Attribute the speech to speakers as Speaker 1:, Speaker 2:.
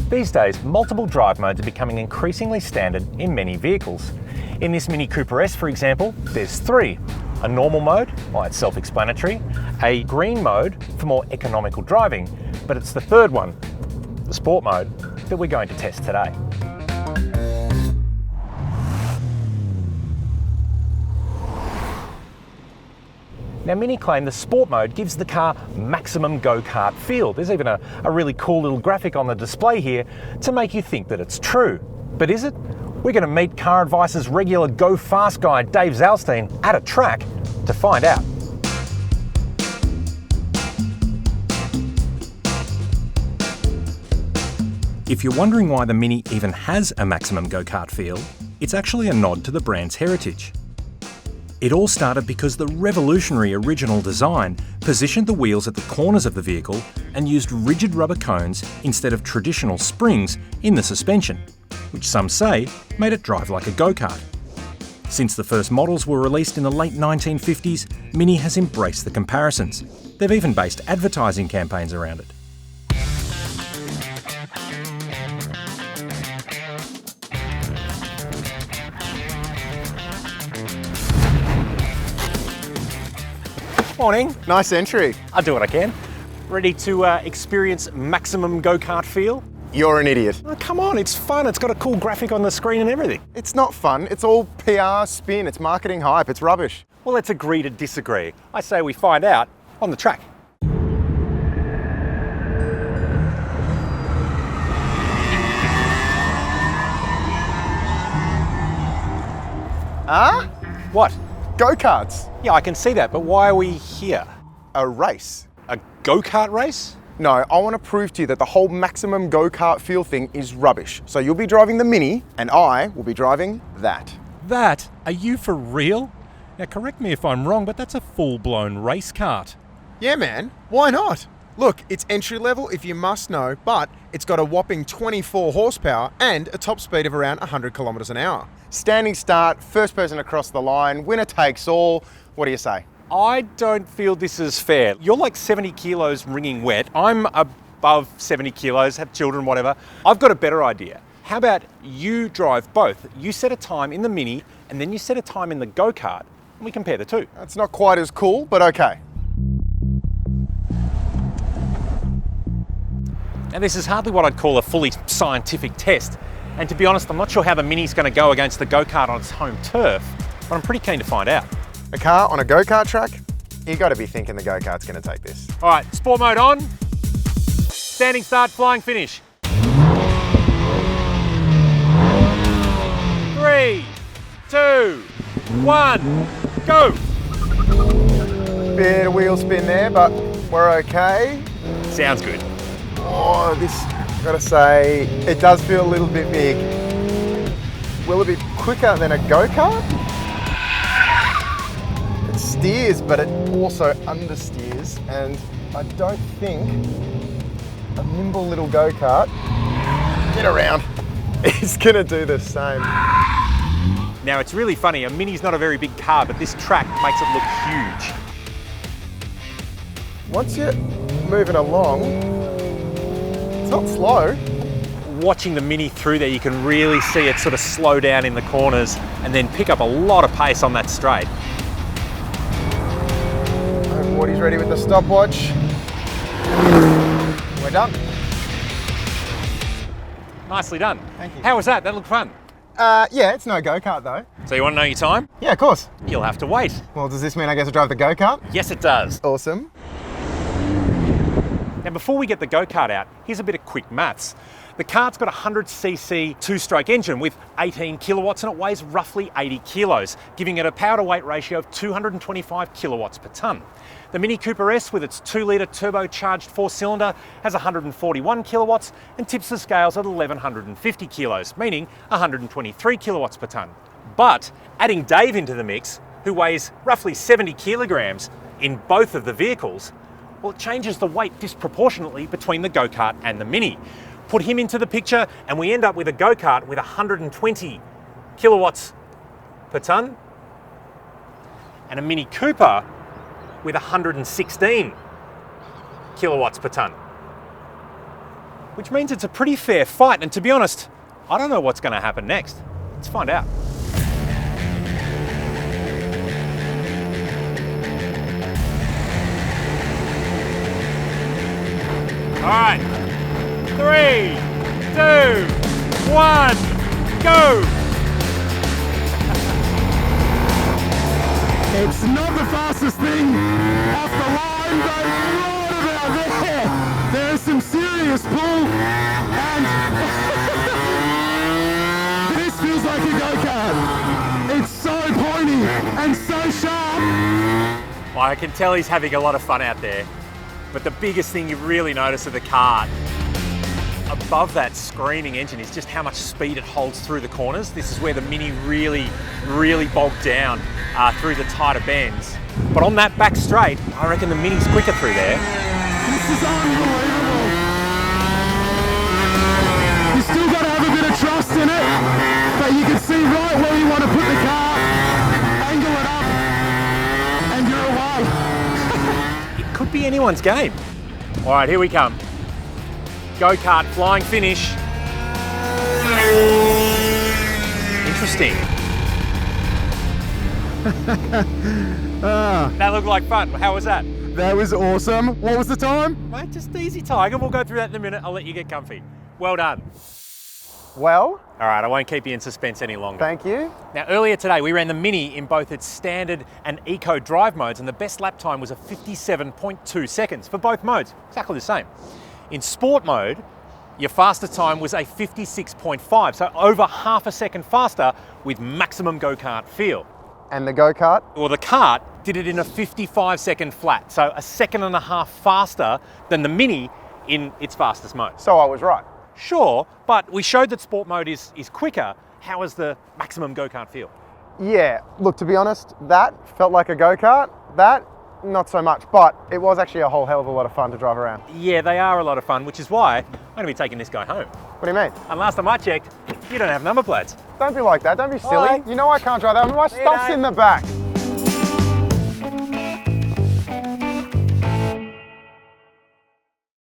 Speaker 1: These days, multiple drive modes are becoming increasingly standard in many vehicles. In this Mini Cooper S, for example, there's three. A normal mode, well, it's self-explanatory. A green mode for more economical driving, but it's the third one, the sport mode, that we're going to test today. Now, Mini claim the sport mode gives the car maximum go-kart feel. There's even a really cool little graphic on the display here to make you think that it's true. But is it? We're going to meet Car Advice's regular Go Fast guy, Dave Zalstein, at a track to find out. If you're wondering why the Mini even has a maximum go-kart feel, it's actually a nod to the brand's heritage. It all started because the revolutionary original design positioned the wheels at the corners of the vehicle and used rigid rubber cones instead of traditional springs in the suspension, which some say made it drive like a go-kart. Since the first models were released in the late 1950s, Mini has embraced the comparisons. They've even based advertising campaigns around it. Morning.
Speaker 2: Nice entry.
Speaker 1: I'll do what I can. Ready to experience maximum go-kart feel?
Speaker 2: You're an idiot.
Speaker 1: Oh, come on, it's fun. It's got a cool graphic on the screen and everything.
Speaker 2: It's not fun. It's all PR spin. It's marketing hype. It's rubbish.
Speaker 1: Well, let's agree to disagree. I say we find out on the track.
Speaker 2: Huh?
Speaker 1: What?
Speaker 2: Go-karts.
Speaker 1: Yeah, I can see that, but why are we here?
Speaker 2: A race.
Speaker 1: A go-kart race?
Speaker 2: No, I want to prove to you that the whole maximum go-kart feel thing is rubbish. So you'll be driving the Mini and I will be driving that.
Speaker 1: That? Are you for real? Now, correct me if I'm wrong, but that's a full-blown race kart.
Speaker 2: Yeah, man. Why not? Look, it's entry level if you must know, but it's got a whopping 24 horsepower and a top speed of around 100 kilometers an hour. Standing start, first person across the line, winner takes all. What do you say?
Speaker 1: I don't feel this is fair. You're like 70 kilos wringing wet. I'm above 70 kilos, have children, whatever. I've got a better idea. How about you drive both? You set a time in the Mini and then you set a time in the go-kart and we compare the two.
Speaker 2: That's not quite as cool, but okay.
Speaker 1: Now, this is hardly what I'd call a fully scientific test. And to be honest, I'm not sure how the Mini's going to go against the go-kart on its home turf, but I'm pretty keen to find out.
Speaker 2: A car on a go-kart track? You got to be thinking the go-kart's going to take this.
Speaker 1: All right, sport mode on. Standing start, flying finish. 3, 2, 1, go.
Speaker 2: Bit of wheel spin there, but we're okay.
Speaker 1: Sounds good.
Speaker 2: Oh, this, gotta say, it does feel a little bit big. Will it be quicker than a go-kart? It steers, but it also understeers, and I don't think a nimble little go-kart, get around, is gonna do the same.
Speaker 1: Now, it's really funny, a Mini's not a very big car, but this track makes it look huge.
Speaker 2: Once you're moving along, it's not slow.
Speaker 1: Watching the Mini through there, you can really see it sort of slow down in the corners and then pick up a lot of pace on that straight.
Speaker 2: Wardy's ready with the stopwatch. We're done.
Speaker 1: Nicely done.
Speaker 2: Thank you.
Speaker 1: How was that? That looked fun.
Speaker 2: Yeah, it's no go-kart though.
Speaker 1: So you want to know your time?
Speaker 2: Yeah, of course.
Speaker 1: You'll have to wait.
Speaker 2: Well, does this mean I get to drive the go-kart?
Speaker 1: Yes, it does.
Speaker 2: Awesome.
Speaker 1: Now, before we get the go-kart out, here's a bit of quick maths. The kart's got a 100cc two-stroke engine with 18 kilowatts and it weighs roughly 80 kilos, giving it a power-to-weight ratio of 225 kilowatts per tonne. The Mini Cooper S with its 2-litre turbocharged four-cylinder has 141 kilowatts and tips the scales at 1150 kilos, meaning 123 kilowatts per tonne. But adding Dave into the mix, who weighs roughly 70 kilograms in both of the vehicles, well, it changes the weight disproportionately between the go-kart and the Mini. Put him into the picture and we end up with a go-kart with 120 kilowatts per tonne and a Mini Cooper with 116 kilowatts per tonne. which means it's a pretty fair fight. And to be honest, I don't know what's going to happen next. Let's find out. All right, 3, 2, 1, go!
Speaker 3: It's not the fastest thing off the line, but right about there, there's some serious pull, and this feels like a go-kart. It's so pointy and so sharp.
Speaker 1: Well, I can tell he's having a lot of fun out there, but the biggest thing you really notice of the kart, above that screaming engine, is just how much speed it holds through the corners. This is where the Mini really bogged down through the tighter bends. But on that back straight, I reckon the Mini's quicker through there.
Speaker 3: This is unbelievable. You still got to have a bit of trust in it, but you can see right where you want to put the car, angle it up, and you're away.
Speaker 1: It could be anyone's game. All right, here we come. Go-kart flying finish. Interesting. That looked like fun. How was that?
Speaker 2: That was awesome. What was the time?
Speaker 1: Mate, just easy, Tiger. We'll go through that in a minute. I'll let you get comfy. Well done.
Speaker 2: Well,
Speaker 1: All right, I won't keep you in suspense any longer.
Speaker 2: thank you.
Speaker 1: Now, earlier today, we ran the Mini in both its standard and eco drive modes, and the best lap time was a 57.2 seconds for both modes, exactly the same. In sport mode, your faster time was a 56.5, so over half a second faster with maximum go-kart feel.
Speaker 2: And the go-kart?
Speaker 1: Well, the kart did it in a 55-second flat, so a second and a half faster than the Mini in its fastest mode.
Speaker 2: So I was right.
Speaker 1: Sure, but we showed that sport mode is quicker. How is the maximum go-kart feel?
Speaker 2: Yeah, look, to be honest, that felt like a go-kart. That, not so much, but it was actually a whole hell of a lot of fun to drive around.
Speaker 1: Yeah, they are a lot of fun, which is why I'm going to be taking this guy home.
Speaker 2: What do you mean?
Speaker 1: And last time I checked, you don't have number plates.
Speaker 2: Don't be like that, don't be silly.
Speaker 1: Why?
Speaker 2: You know I can't drive that, my stuff's in the back.